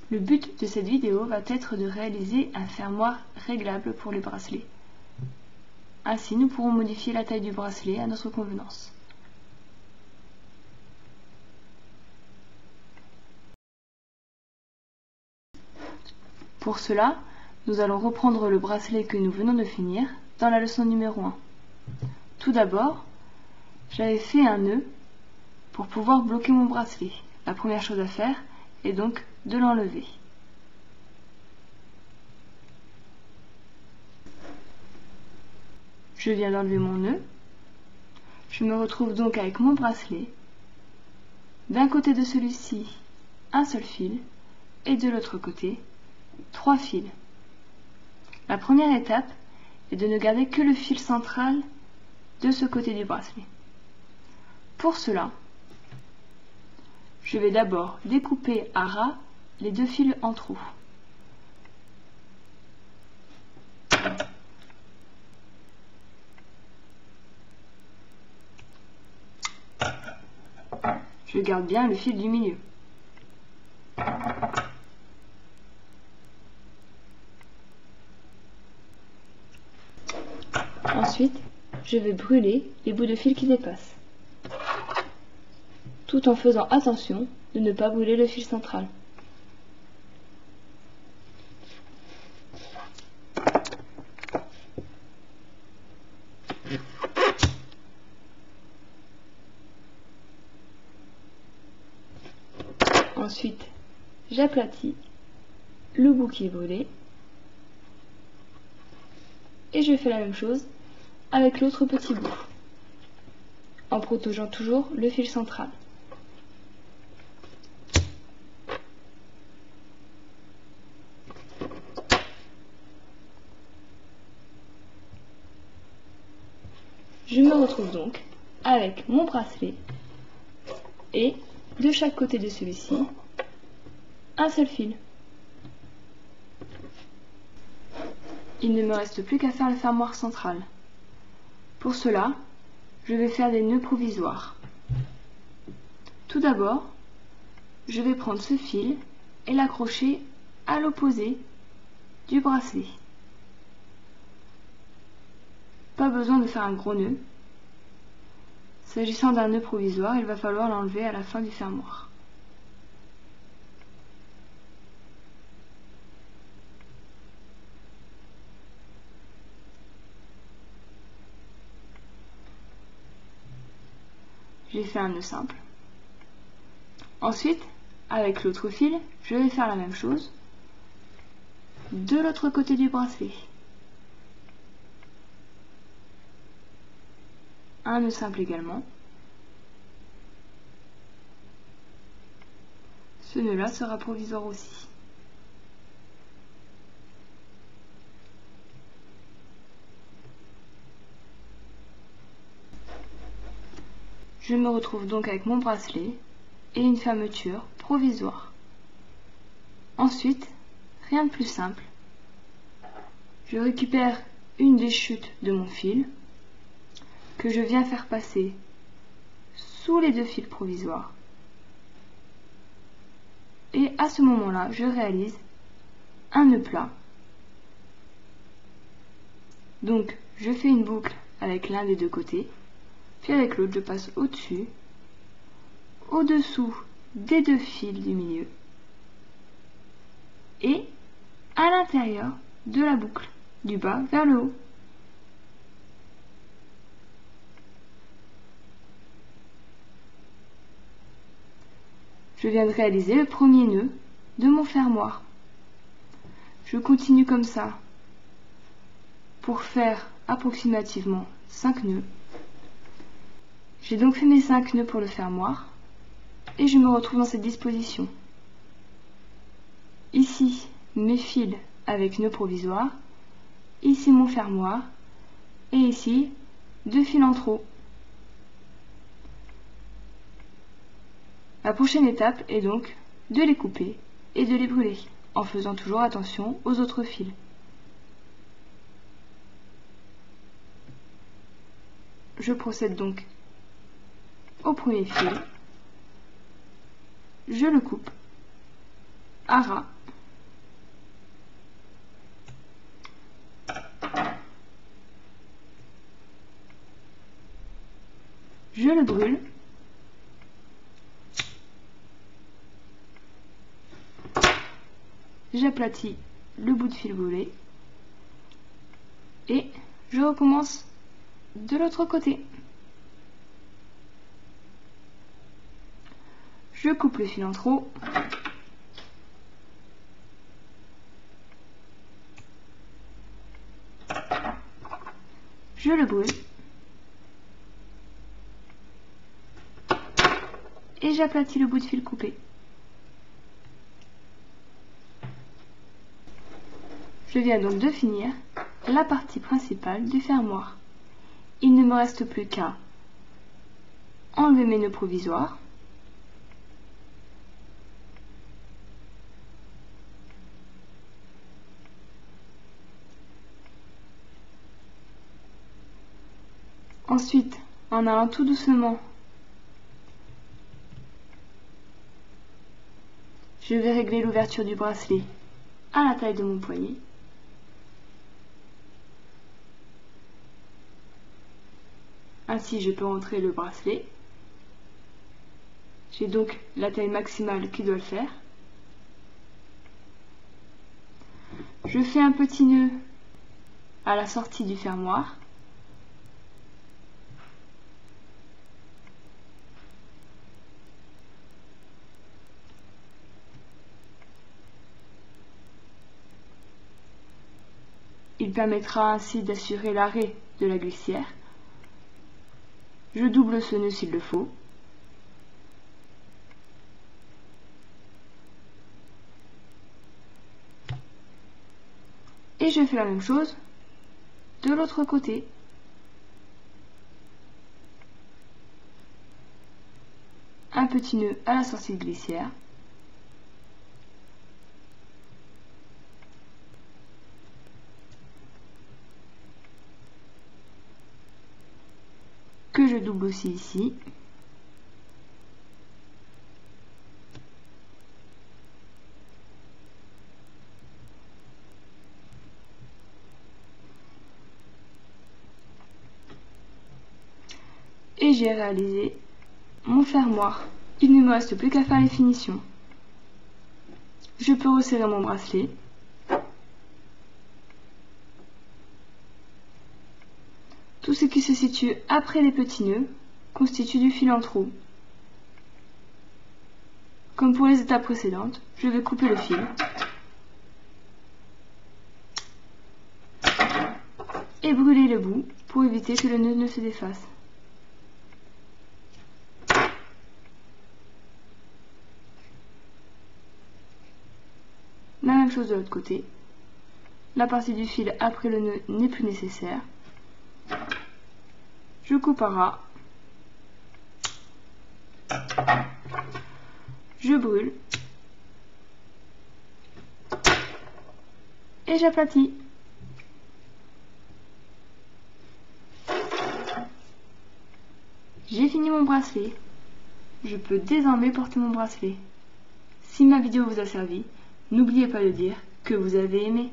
Le but de cette vidéo va être de réaliser un fermoir réglable pour les bracelets. Ainsi, nous pourrons modifier la taille du bracelet à notre convenance. Pour cela, nous allons reprendre le bracelet que nous venons de finir dans la leçon numéro 1. Tout d'abord, j'avais fait un nœud pour pouvoir bloquer mon bracelet. La première chose à faire est donc de l'enlever. Je viens d'enlever mon nœud. Je me retrouve donc avec mon bracelet. D'un côté de celui-ci, un seul fil, et de l'autre côté, 3 fils. La première étape est de ne garder que le fil central de ce côté du bracelet. Pour cela, je vais d'abord découper à ras les 2 fils en trous. Je garde bien le fil du milieu. Ensuite, je vais brûler les bouts de fil qui dépassent, tout en faisant attention de ne pas brûler le fil central. Ensuite, j'aplatis le bout qui est brûlé et je fais la même chose avec l'autre petit bout, en protégeant toujours le fil central. Je me retrouve donc avec mon bracelet et de chaque côté de celui-ci, un seul fil. Il ne me reste plus qu'à faire le fermoir central. Pour cela, je vais faire des nœuds provisoires. Tout d'abord, je vais prendre ce fil et l'accrocher à l'opposé du bracelet. Pas besoin de faire un gros nœud. S'agissant d'un nœud provisoire, il va falloir l'enlever à la fin du fermoir. J'ai fait un nœud simple. Ensuite, avec l'autre fil, je vais faire la même chose de l'autre côté du bracelet. Un nœud simple également. Ce nœud-là sera provisoire aussi. Je me retrouve donc avec mon bracelet et une fermeture provisoire. Ensuite, rien de plus simple. Je récupère une des chutes de mon fil que je viens faire passer sous les 2 fils provisoires. Et à ce moment-là, je réalise un nœud plat. Donc, je fais une boucle avec l'un des 2 côtés, puis avec l'autre, je passe au-dessus, au-dessous des 2 fils du milieu et à l'intérieur de la boucle, du bas vers le haut. Je viens de réaliser le premier nœud de mon fermoir. Je continue comme ça pour faire approximativement 5 nœuds. J'ai donc fait mes 5 nœuds pour le fermoir et je me retrouve dans cette disposition. Ici, mes fils avec nœud provisoire, ici mon fermoir et ici 2 fils en trop. La prochaine étape est donc de les couper et de les brûler, en faisant toujours attention aux autres fils. Je procède donc au premier fil, je le coupe à ras Je le brûle. J'aplatis le bout de fil brûlé. Et je recommence de l'autre côté. Je coupe le fil en trop. Je le brûle. Et j'aplatis le bout de fil coupé. Je viens donc de finir la partie principale du fermoir. Il ne me reste plus qu'à enlever mes nœuds provisoires. Ensuite, en allant tout doucement, je vais régler l'ouverture du bracelet à la taille de mon poignet. Ainsi, je peux rentrer le bracelet. J'ai donc la taille maximale qui doit le faire. Je fais un petit nœud à la sortie du fermoir. Il permettra ainsi d'assurer l'arrêt de la glissière. Je double ce nœud s'il le faut. Et je fais la même chose de l'autre côté. Un petit nœud à la sortie de glissière. Que je double aussi ici. Et j'ai réalisé mon fermoir. Il ne me reste plus qu'à faire les finitions. Je peux resserrer mon bracelet. Tout ce qui se situe après les petits nœuds constitue du fil en trop. Comme pour les étapes précédentes, je vais couper le fil et brûler le bout pour éviter que le nœud ne se défasse. La même chose de l'autre côté. La partie du fil après le nœud n'est plus nécessaire. Je coupe à ras. Je brûle. Et j'aplatis. J'ai fini mon bracelet. Je peux désormais porter mon bracelet. Si ma vidéo vous a servi, n'oubliez pas de dire que vous avez aimé.